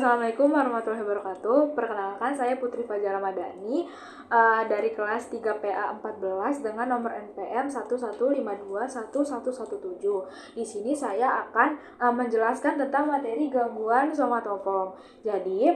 Assalamualaikum warahmatullahi wabarakatuh. Perkenalkan, saya Putri Fajar Ramadhani dari kelas 3 PA 14 dengan nomor NPM 1152117. Di sini saya akan menjelaskan tentang materi gangguan somatoform. Jadi,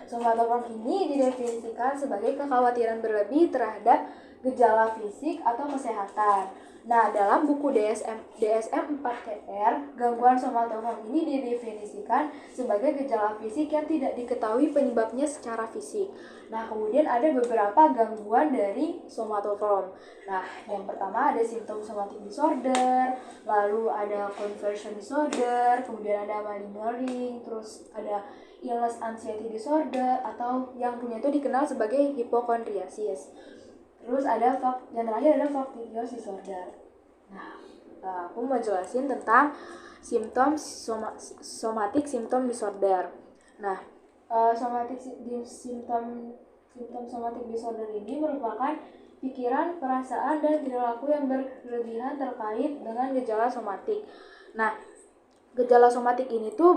somatoform ini didefinisikan sebagai kekhawatiran berlebih terhadap gejala fisik atau kesehatan. Nah, dalam buku DSM 4TR, gangguan somatoform ini didefinisikan sebagai gejala fisik yang tidak diketahui penyebabnya secara fisik. Nah, kemudian ada beberapa gangguan dari somatoform. Nah, yang pertama ada simptom somatic disorder, lalu ada conversion disorder, kemudian ada malingering, terus ada illness anxiety disorder, atau yang punya itu dikenal sebagai hipokondriasis. Terus ada yang terakhir ada factitious disorder. Nah, aku mau jelasin tentang simptom somatic symptom disorder. Nah, simptom somatic disorder ini merupakan pikiran, perasaan, dan perilaku yang berlebihan terkait dengan gejala somatik. Nah, gejala somatik ini tuh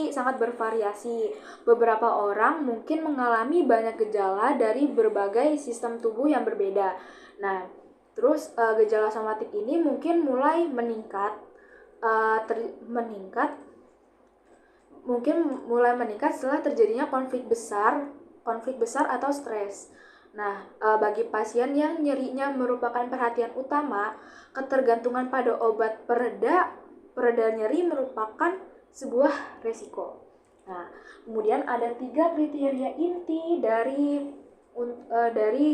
sangat bervariasi. Beberapa orang mungkin mengalami banyak gejala dari berbagai sistem tubuh yang berbeda. Nah, terus gejala somatik ini mungkin mulai meningkat setelah terjadinya konflik besar atau stres. Nah, bagi pasien yang nyerinya merupakan perhatian utama, ketergantungan pada obat pereda nyeri merupakan sebuah resiko. Nah, kemudian ada 3 kriteria inti dari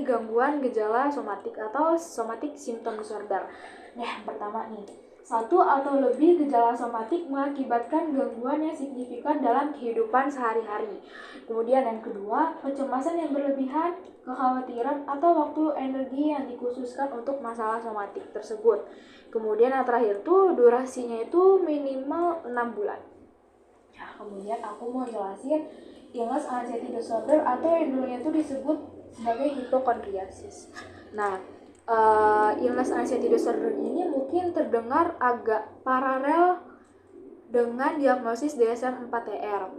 gangguan gejala somatik atau somatic symptom disorder. Nah, yang pertama nih, 1 atau lebih gejala somatik mengakibatkan gangguan yang signifikan dalam kehidupan sehari-hari. Kemudian yang kedua, kecemasan yang berlebihan, kekhawatiran, atau waktu energi yang dikhususkan untuk masalah somatik tersebut. Kemudian yang terakhir tuh durasinya itu minimal 6 bulan. Nah, kemudian aku mau jelasin illness anxiety disorder atau yang dulunya itu disebut sebagai hipokondriasis. Nah, illness anxiety disorder ini mungkin terdengar agak paralel dengan diagnosis DSM 4TR,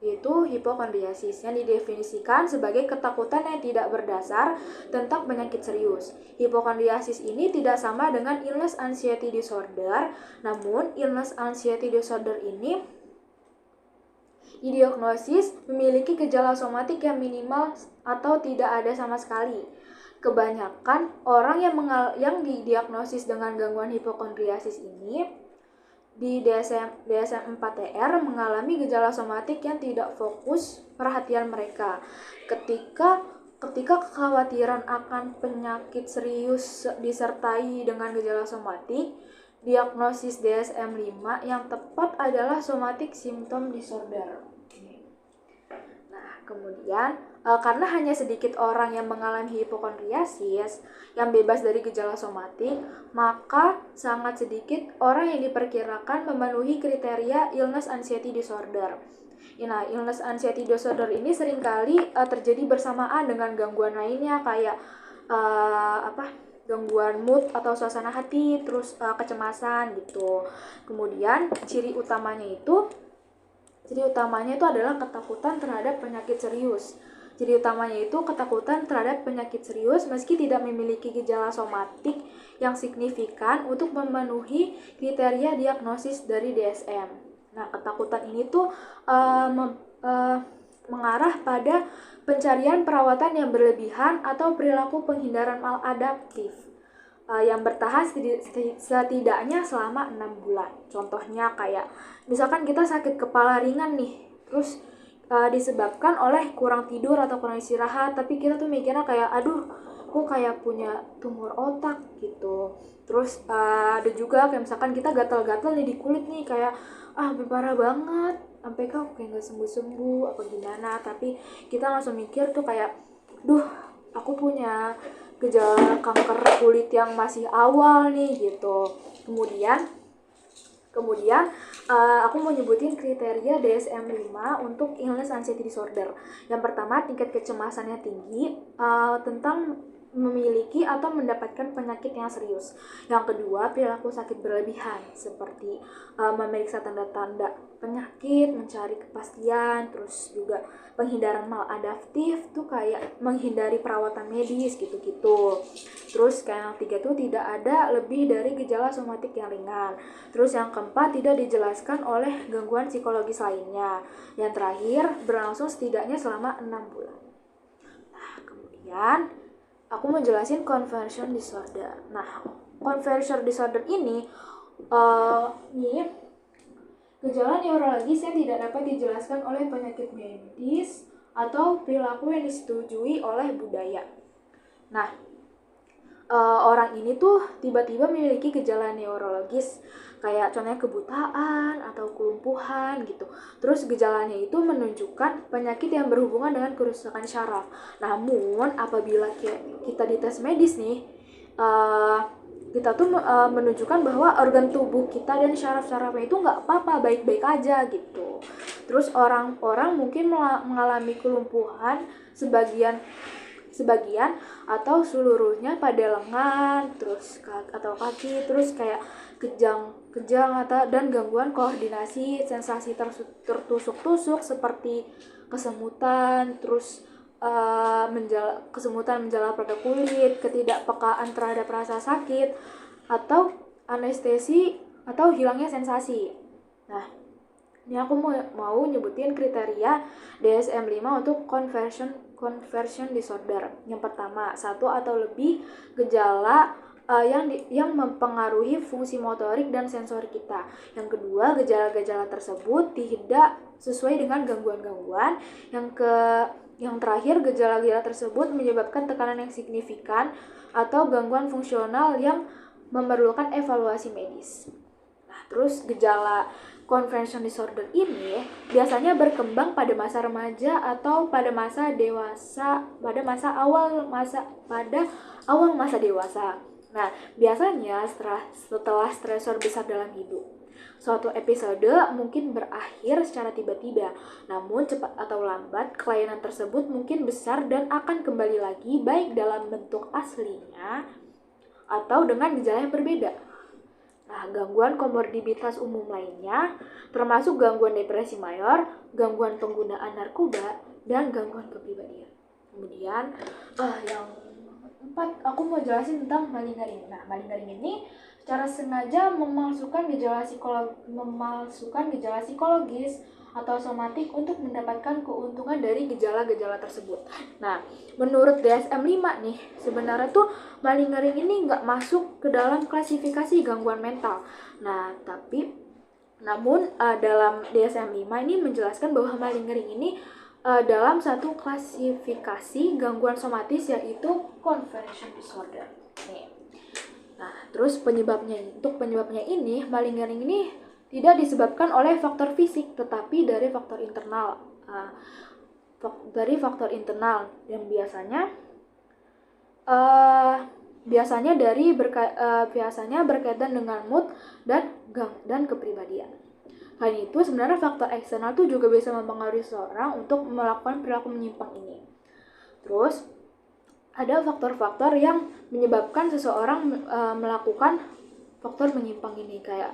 yaitu hipokondriasis, yang didefinisikan sebagai ketakutan yang tidak berdasar tentang penyakit serius. Hipokondriasis ini tidak sama dengan illness anxiety disorder, namun illness anxiety disorder ini didiagnosis memiliki gejala somatik yang minimal atau tidak ada sama sekali. Kebanyakan orang yang didiagnosis dengan gangguan hipokondriasis ini di DSM 4TR mengalami gejala somatik yang tidak fokus perhatian mereka. Ketika kekhawatiran akan penyakit serius disertai dengan gejala somatik, diagnosis DSM 5 yang tepat adalah somatic symptom disorder. Nah, kemudian karena hanya sedikit orang yang mengalami hipokondriasis yang bebas dari gejala somatik, maka sangat sedikit orang yang diperkirakan memenuhi kriteria illness anxiety disorder. Nah, illness anxiety disorder ini seringkali terjadi bersamaan dengan gangguan lainnya kayak gangguan mood atau suasana hati, terus kecemasan gitu. Kemudian ciri utamanya itu adalah ketakutan terhadap penyakit serius. Ciri utamanya itu ketakutan terhadap penyakit serius meski tidak memiliki gejala somatik yang signifikan untuk memenuhi kriteria diagnosis dari DSM. Nah, ketakutan ini tuh mengarah pada pencarian perawatan yang berlebihan atau perilaku penghindaran maladaptif yang bertahan setidaknya selama 6 bulan. Contohnya kayak misalkan kita sakit kepala ringan nih, terus disebabkan oleh kurang tidur atau kurang istirahat, tapi kita tuh mikirnya kayak aduh, aku kayak punya tumor otak gitu. Terus ada juga kayak misalkan kita gatal-gatal nih di kulit nih, kayak parah banget, sampai kayak nggak sembuh-sembuh apa gimana, tapi kita langsung mikir tuh kayak duh, aku punya gejala kanker kulit yang masih awal nih gitu. Kemudian aku mau nyebutin kriteria DSM 5 untuk illness anxiety disorder. Yang pertama, tingkat kecemasannya tinggi tentang memiliki atau mendapatkan penyakit yang serius. Yang kedua, perilaku sakit berlebihan seperti memeriksa tanda-tanda penyakit, mencari kepastian, terus juga penghindaran maladaptif tuh kayak menghindari perawatan medis gitu-gitu. Terus kayak yang ketiga tuh tidak ada lebih dari gejala somatik yang ringan. Terus yang keempat, tidak dijelaskan oleh gangguan psikologis lainnya. Yang terakhir, berlangsung setidaknya selama 6 bulan. Nah, kemudian aku mau jelasin conversion disorder. Nah, conversion disorder ini gejala neurologis yang tidak dapat dijelaskan oleh penyakit medis atau perilaku yang disetujui oleh budaya. Nah, orang ini tuh tiba-tiba memiliki gejala neurologis kayak contohnya kebutaan atau kelumpuhan gitu. Terus gejalanya itu menunjukkan penyakit yang berhubungan dengan kerusakan syaraf. Namun apabila kita dites medis nih, kita tuh menunjukkan bahwa organ tubuh kita dan syaraf-syarafnya itu nggak apa-apa, baik-baik aja gitu. Terus orang-orang mungkin mengalami kelumpuhan sebagian atau seluruhnya pada lengan, terus atau kaki, terus kayak kejang atau dan gangguan koordinasi, sensasi tertusuk-tusuk seperti kesemutan, terus kesemutan menjala pada kulit, ketidakpekaan terhadap rasa sakit, atau anestesi atau hilangnya sensasi. Nah, ini aku mau nyebutin kriteria DSM-5 untuk conversion disorder. Yang pertama, satu atau lebih gejala yang mempengaruhi fungsi motorik dan sensori kita. Yang kedua, gejala-gejala tersebut tidak sesuai dengan gangguan-gangguan. Yang terakhir, gejala-gejala tersebut menyebabkan tekanan yang signifikan atau gangguan fungsional yang memerlukan evaluasi medis. Nah, terus gejala conversion disorder ini biasanya berkembang pada masa remaja atau pada masa dewasa, pada awal masa dewasa. Nah, biasanya setelah stresor besar dalam hidup. Suatu episode mungkin berakhir secara tiba-tiba, namun cepat atau lambat kelainan tersebut mungkin besar dan akan kembali lagi baik dalam bentuk aslinya atau dengan gejala yang berbeda. Nah, gangguan komorbiditas umum lainnya termasuk gangguan depresi mayor, gangguan penggunaan narkoba, dan gangguan kepribadian. Kemudian yang keempat, aku mau jelasin tentang malingering. Nah, malingering ini secara sengaja memalsukan gejala psikologis atau somatik untuk mendapatkan keuntungan dari gejala-gejala tersebut. Nah, menurut DSM-5 nih, sebenarnya tuh malingering ini nggak masuk ke dalam klasifikasi gangguan mental. Nah, namun dalam DSM-5 ini menjelaskan bahwa malingering ini dalam satu klasifikasi gangguan somatis yaitu conversion disorder. Nih. Nah, terus penyebabnya ini, malingering ini tidak disebabkan oleh faktor fisik, tetapi dari faktor internal. Yang biasanya berkaitan dengan mood dan kepribadian. Selain itu, sebenarnya faktor eksternal itu juga bisa mempengaruhi seseorang untuk melakukan perilaku menyimpang ini. Terus ada faktor-faktor yang menyebabkan seseorang melakukan faktor menyimpang ini, kayak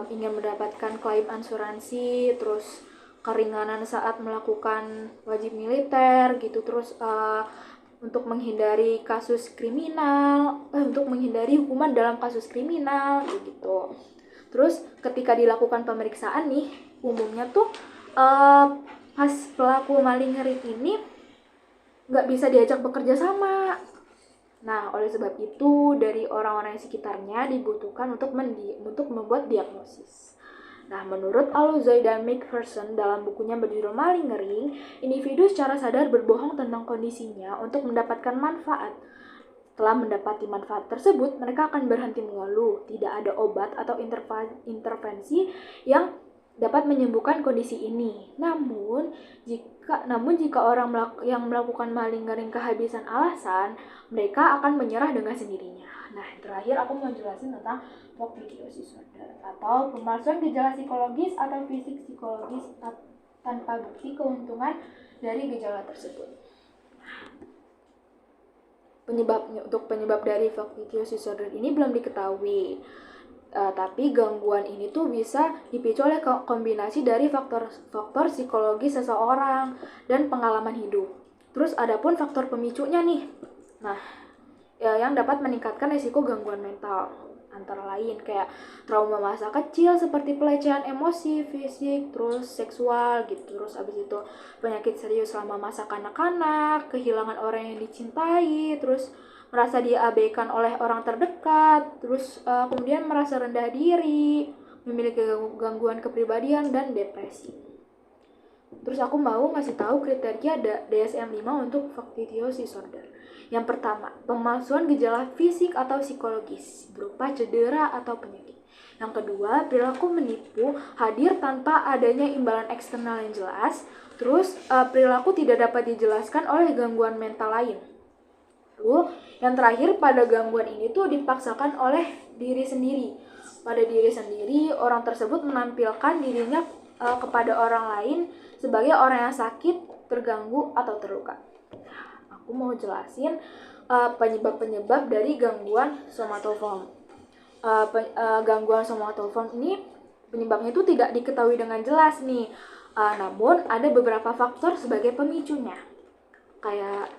ingin mendapatkan klaim asuransi, terus keringanan saat melakukan wajib militer gitu, terus untuk menghindari hukuman dalam kasus kriminal gitu. Terus ketika dilakukan pemeriksaan nih, umumnya tuh pas pelaku malingering ini nggak bisa diajak bekerja sama. Nah, oleh sebab itu dari orang-orang sekitarnya dibutuhkan untuk membuat diagnosis. Nah, menurut Aluzoi dan McPherson dalam bukunya berjudul Malingering, individu secara sadar berbohong tentang kondisinya untuk mendapatkan manfaat. Setelah mendapati manfaat tersebut, mereka akan berhenti mengeluh. Tidak ada obat atau intervensi yang dapat menyembuhkan kondisi ini. Namun jika orang yang melakukan malingering kehabisan alasan, mereka akan menyerah dengan sendirinya. Nah, terakhir aku mau jelasin tentang Porphyrios disorder atau pemalsuan gejala psikologis atau fisik psikologis tanpa bukti keuntungan dari gejala tersebut. penyebab dari factitious disorder ini belum diketahui. Tapi gangguan ini tuh bisa dipicu oleh kombinasi dari faktor psikologis seseorang dan pengalaman hidup. Terus adapun faktor pemicunya nih. Nah, yang dapat meningkatkan risiko gangguan mental antara lain kayak trauma masa kecil seperti pelecehan emosi, fisik, terus seksual gitu. Terus abis itu penyakit serius selama masa kanak-kanak, kehilangan orang yang dicintai, terus merasa diabaikan oleh orang terdekat, terus kemudian merasa rendah diri, memiliki gangguan kepribadian dan depresi. Terus aku mau ngasih tahu kriteria DSM-5 untuk factitious disorder. Yang pertama, pemalsuan gejala fisik atau psikologis berupa cedera atau penyakit. Yang kedua, perilaku menipu hadir tanpa adanya imbalan eksternal yang jelas. Terus perilaku tidak dapat dijelaskan oleh gangguan mental lain. Lalu yang terakhir, pada gangguan ini tuh dipaksakan oleh diri sendiri. Pada diri sendiri, orang tersebut menampilkan dirinya kepada orang lain sebagai orang yang sakit, terganggu, atau terluka. Aku mau jelasin penyebab-penyebab dari gangguan somatoform. Gangguan somatoform ini penyebabnya itu tidak diketahui dengan jelas nih. Namun ada beberapa faktor sebagai pemicunya. Kayak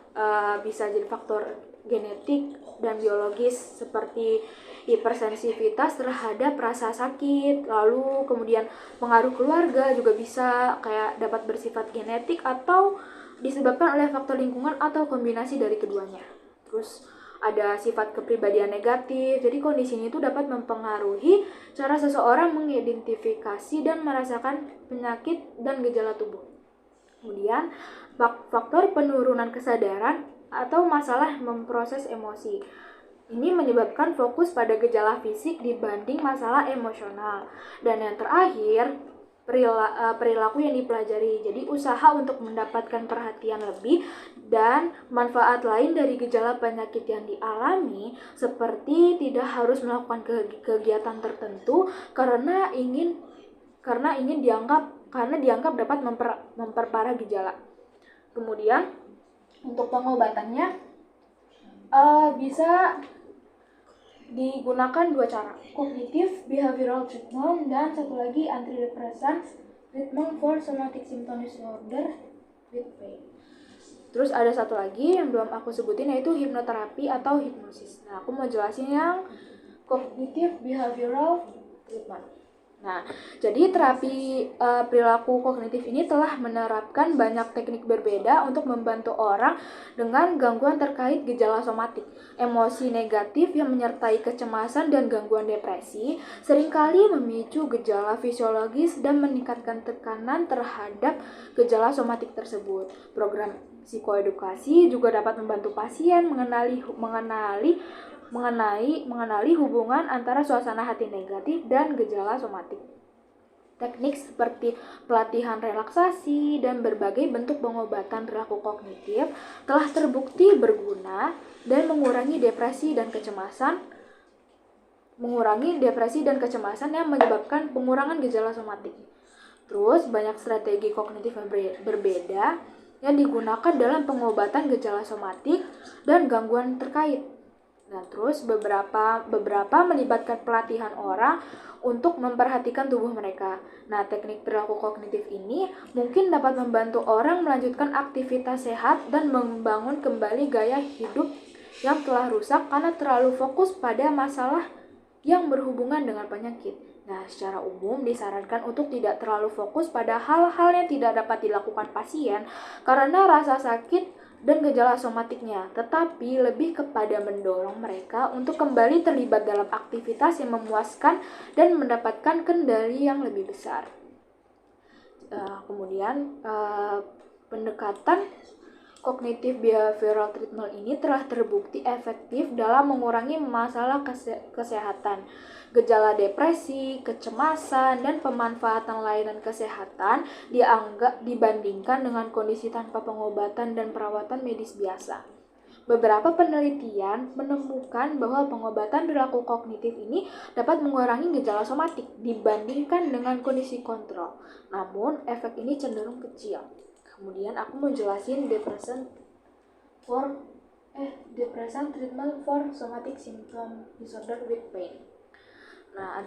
bisa jadi faktor genetik dan biologis seperti hipersensitivitas terhadap rasa sakit, lalu kemudian pengaruh keluarga juga bisa kayak dapat bersifat genetik atau disebabkan oleh faktor lingkungan atau kombinasi dari keduanya. Terus ada sifat kepribadian negatif, jadi kondisi ini tuh dapat mempengaruhi cara seseorang mengidentifikasi dan merasakan penyakit dan gejala tubuh. Kemudian faktor penurunan kesadaran atau masalah memproses emosi. Ini menyebabkan fokus pada gejala fisik dibanding masalah emosional. Dan yang terakhir, perilaku yang dipelajari. Jadi usaha untuk mendapatkan perhatian lebih dan manfaat lain dari gejala penyakit yang dialami, seperti tidak harus melakukan kegiatan tertentu karena dianggap dapat memperparah gejala. Kemudian untuk pengobatannya bisa digunakan dua cara, cognitive behavioral treatment dan satu lagi antidepresan treatment for somatic symptom disorder with pain. Terus ada satu lagi yang belum aku sebutin, yaitu hipnoterapi atau hipnosis. Nah, aku mau jelasin yang cognitive behavioral treatment. Nah, jadi terapi perilaku kognitif ini telah menerapkan banyak teknik berbeda untuk membantu orang dengan gangguan terkait gejala somatik. Emosi negatif yang menyertai kecemasan dan gangguan depresi seringkali memicu gejala fisiologis dan meningkatkan tekanan terhadap gejala somatik tersebut. Program psikoedukasi juga dapat membantu pasien mengenali hubungan antara suasana hati negatif dan gejala somatik. Teknik seperti pelatihan relaksasi dan berbagai bentuk pengobatan perilaku kognitif telah terbukti berguna dan mengurangi depresi dan kecemasan yang menyebabkan pengurangan gejala somatik. Terus banyak strategi kognitif yang berbeda yang digunakan dalam pengobatan gejala somatik dan gangguan terkait. Nah, terus beberapa melibatkan pelatihan orang untuk memperhatikan tubuh mereka. Nah, teknik perilaku kognitif ini mungkin dapat membantu orang melanjutkan aktivitas sehat dan membangun kembali gaya hidup yang telah rusak karena terlalu fokus pada masalah yang berhubungan dengan penyakit. Nah, secara umum disarankan untuk tidak terlalu fokus pada hal-hal yang tidak dapat dilakukan pasien karena rasa sakit dan gejala somatiknya, tetapi lebih kepada mendorong mereka untuk kembali terlibat dalam aktivitas yang memuaskan dan mendapatkan kendali yang lebih besar. Kemudian pendekatan cognitive behavioral treatment ini telah terbukti efektif dalam mengurangi masalah kesehatan, gejala depresi, kecemasan, dan pemanfaatan layanan kesehatan dibandingkan dengan kondisi tanpa pengobatan dan perawatan medis biasa. Beberapa penelitian menemukan bahwa pengobatan perilaku kognitif ini dapat mengurangi gejala somatik dibandingkan dengan kondisi kontrol. Namun, efek ini cenderung kecil. Kemudian aku mau jelasin depression for Depression treatment for somatic symptom disorder with pain. Nah,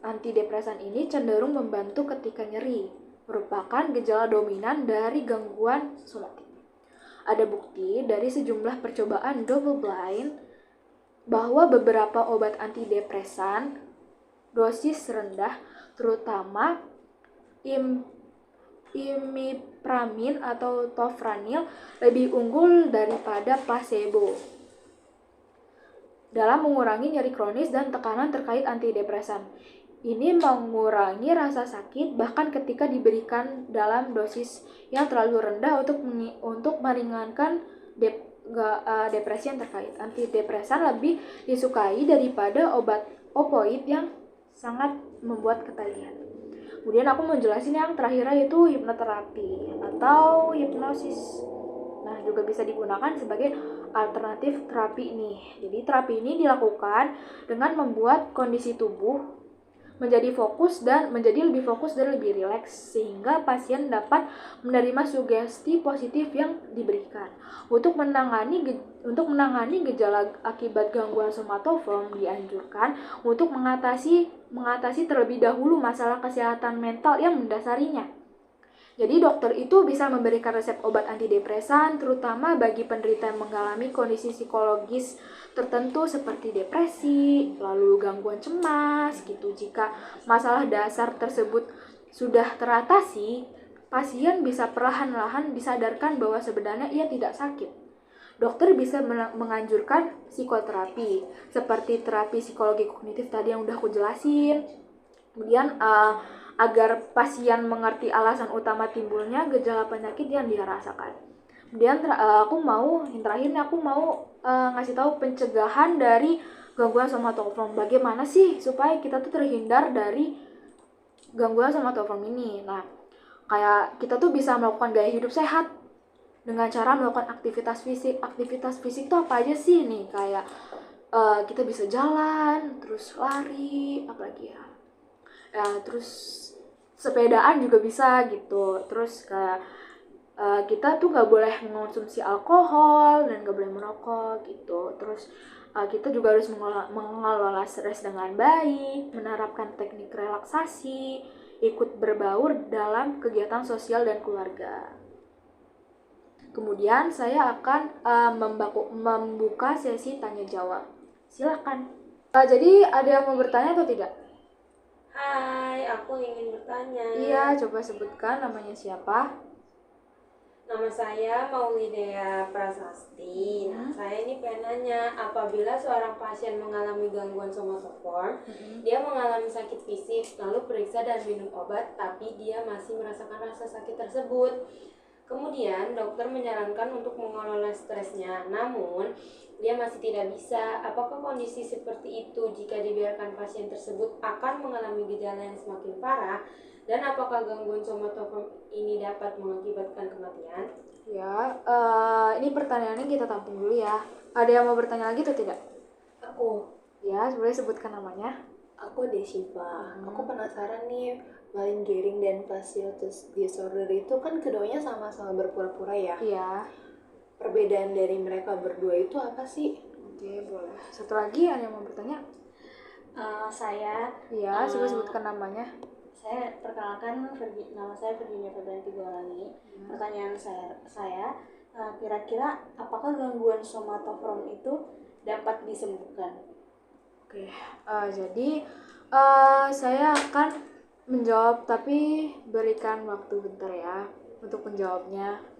antidepresan ini cenderung membantu ketika nyeri, merupakan gejala dominan dari gangguan somatik. Ada bukti dari sejumlah percobaan double blind bahwa beberapa obat antidepresan dosis rendah, terutama imipramine atau tofranil, lebih unggul daripada placebo dalam mengurangi nyeri kronis dan tekanan terkait antidepresan. Ini mengurangi rasa sakit bahkan ketika diberikan dalam dosis yang terlalu rendah untuk meringankan depresi yang terkait. Antidepresan lebih disukai daripada obat opoid yang sangat membuat ketagihan. Kemudian aku mau jelasin yang terakhir, yaitu hipnoterapi atau hipnosis. Nah, juga bisa digunakan sebagai alternatif terapi nih. Jadi terapi ini dilakukan dengan membuat kondisi tubuh menjadi lebih fokus dan lebih rileks sehingga pasien dapat menerima sugesti positif yang diberikan. Untuk menangani gejala akibat gangguan somatoform dianjurkan untuk mengatasi terlebih dahulu masalah kesehatan mental yang mendasarinya. Jadi dokter itu bisa memberikan resep obat antidepresan terutama bagi penderita yang mengalami kondisi psikologis tertentu seperti depresi, lalu gangguan cemas gitu. Jika masalah dasar tersebut sudah teratasi, pasien bisa perlahan-lahan disadarkan bahwa sebenarnya ia tidak sakit. Dokter bisa menganjurkan psikoterapi seperti terapi psikologi kognitif tadi yang udah aku jelasin. Kemudian agar pasien mengerti alasan utama timbulnya gejala penyakit yang dia rasakan. Kemudian aku mau ngasih tahu pencegahan dari gangguan somatoform. Bagaimana sih supaya kita tuh terhindar dari gangguan somatoform ini? Nah, kayak kita tuh bisa melakukan gaya hidup sehat dengan cara melakukan aktivitas fisik. Aktivitas fisik tuh apa aja sih nih? Kayak kita bisa jalan, terus lari, apalagi ya. Terus sepedaan juga bisa gitu. Terus kayak kita tuh nggak boleh mengonsumsi alkohol dan nggak boleh merokok gitu. Terus kita juga harus mengelola stres dengan baik, menerapkan teknik relaksasi, ikut berbaur dalam kegiatan sosial dan keluarga. Kemudian saya akan membuka sesi tanya jawab. Silakan. Jadi ada yang mau bertanya atau tidak? Hai, aku ingin bertanya. Iya, coba sebutkan namanya siapa. Nama saya Maulidea Prasasti. Saya ini pengen nanya, apabila seorang pasien mengalami gangguan somatoform, dia mengalami sakit fisik, lalu periksa dan minum obat, tapi dia masih merasakan rasa sakit tersebut. Kemudian dokter menyarankan untuk mengelola stresnya, namun dia masih tidak bisa. Apakah kondisi seperti itu jika dibiarkan pasien tersebut akan mengalami gejala yang semakin parah? Dan apakah gangguan somatoform ini dapat mengakibatkan kematian? Ya, ini pertanyaannya kita tampung dulu ya. Ada yang mau bertanya lagi atau tidak? Aku. Ya, boleh sebutkan namanya. Aku Desiva. Aku penasaran nih, malingering dan fasciitis disorder itu kan keduanya sama-sama berpura-pura ya. Iya. Perbedaan dari mereka berdua itu apa sih? Oke, boleh. Satu lagi ada yang mau bertanya? Saya. Iya, coba sebutkan namanya. Saya perkenalkan, nama saya Virginia Febrianti Golangi. Pertanyaan saya, kira-kira apakah gangguan somatoform itu dapat disembuhkan? Oke, jadi saya akan menjawab, tapi berikan waktu bentar ya untuk menjawabnya.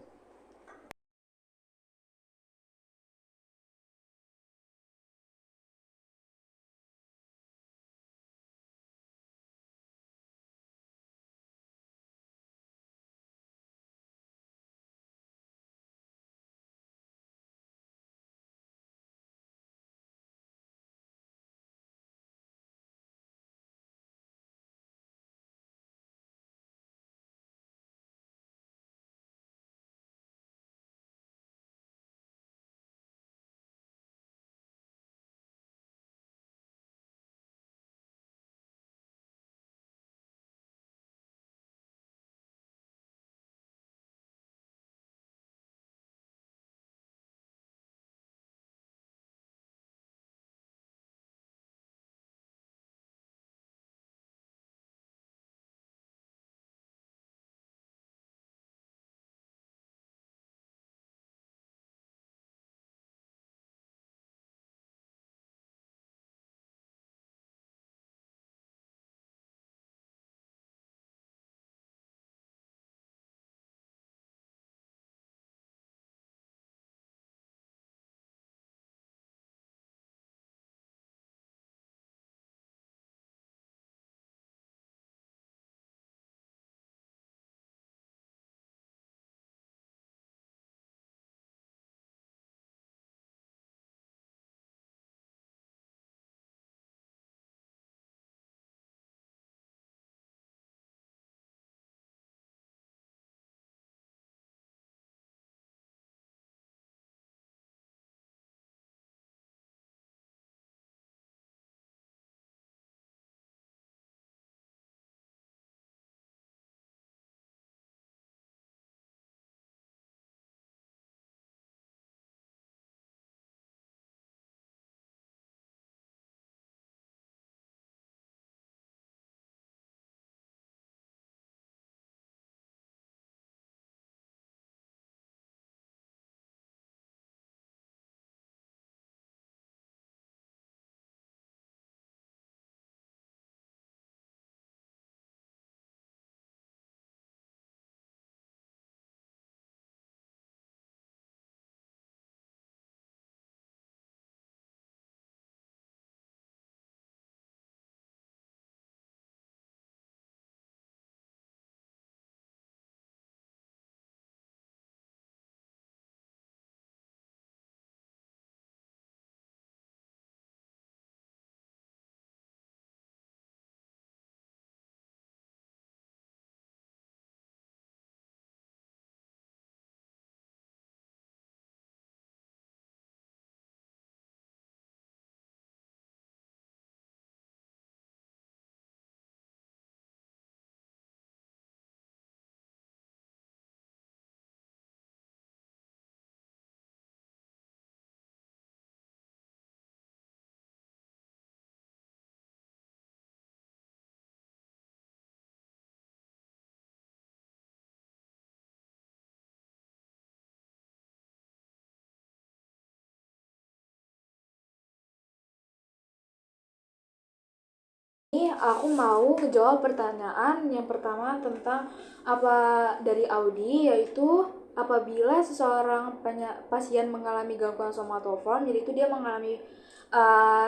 Ini aku mau ngejawab pertanyaan yang pertama tentang apa dari Audi, yaitu apabila seseorang pasien mengalami gangguan somatoform, yaitu dia mengalami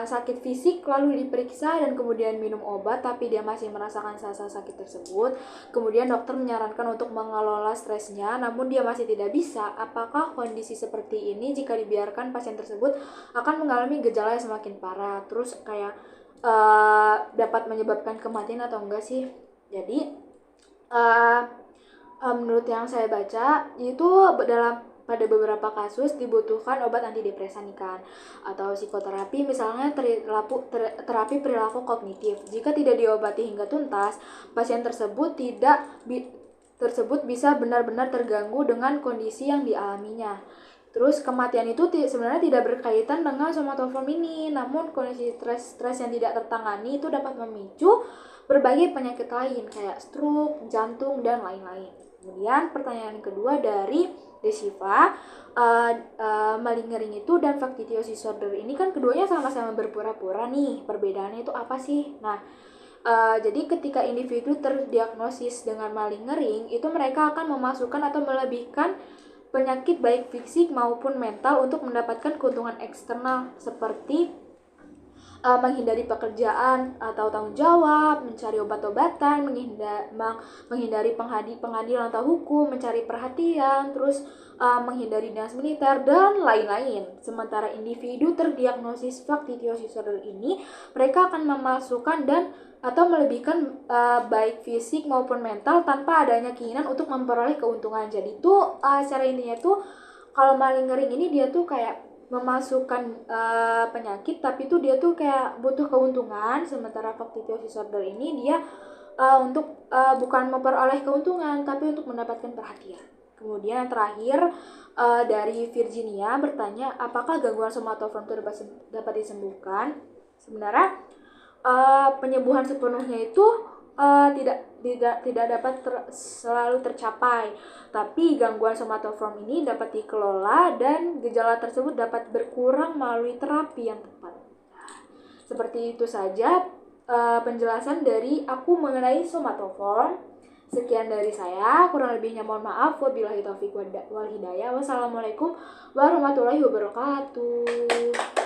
sakit fisik lalu diperiksa dan kemudian minum obat tapi dia masih merasakan rasa sakit tersebut, kemudian dokter menyarankan untuk mengelola stresnya namun dia masih tidak bisa, apakah kondisi seperti ini jika dibiarkan pasien tersebut akan mengalami gejala yang semakin parah, terus kayak dapat menyebabkan kematian atau enggak sih? Jadi menurut yang saya baca itu pada beberapa kasus dibutuhkan obat antidepresan kan, atau psikoterapi misalnya terapi perilaku kognitif. Jika tidak diobati hingga tuntas, pasien tersebut bisa benar-benar terganggu dengan kondisi yang dialaminya. Terus kematian itu sebenarnya tidak berkaitan dengan somatoform ini, namun kondisi stres yang tidak tertangani itu dapat memicu berbagai penyakit lain kayak stroke, jantung, dan lain-lain. Kemudian pertanyaan kedua dari Desiva, malingering itu dan factitious disorder ini kan keduanya sama-sama berpura-pura nih. Perbedaannya itu apa sih? Nah, jadi ketika individu terdiagnosis dengan malingering, itu mereka akan memasukkan atau melebihkan penyakit baik fisik maupun mental untuk mendapatkan keuntungan eksternal seperti menghindari pekerjaan atau tanggung jawab, mencari obat-obatan, menghindari pengadilan atau hukum, mencari perhatian, terus menghindari dinas militer, dan lain-lain. Sementara individu terdiagnosis factitious disorder ini, mereka akan memasukkan atau melebihkan baik fisik maupun mental tanpa adanya keinginan untuk memperoleh keuntungan. Jadi itu secara intinya tuh kalau malingering ini dia tuh kayak memasukkan penyakit tapi tuh dia tuh kayak butuh keuntungan, sementara factitious disorder ini dia untuk bukan memperoleh keuntungan tapi untuk mendapatkan perhatian. Kemudian yang terakhir dari Virginia bertanya apakah gangguan somatoform itu dapat disembuhkan. Sebenarnya penyembuhan sepenuhnya itu tidak dapat selalu tercapai, tapi gangguan somatoform ini dapat dikelola dan gejala tersebut dapat berkurang melalui terapi yang tepat. Seperti itu saja penjelasan dari aku mengenai somatoform. Sekian dari saya, kurang lebihnya mohon maaf. Wabillahi taufiq wal hidayah. Wassalamualaikum warahmatullahi wabarakatuh.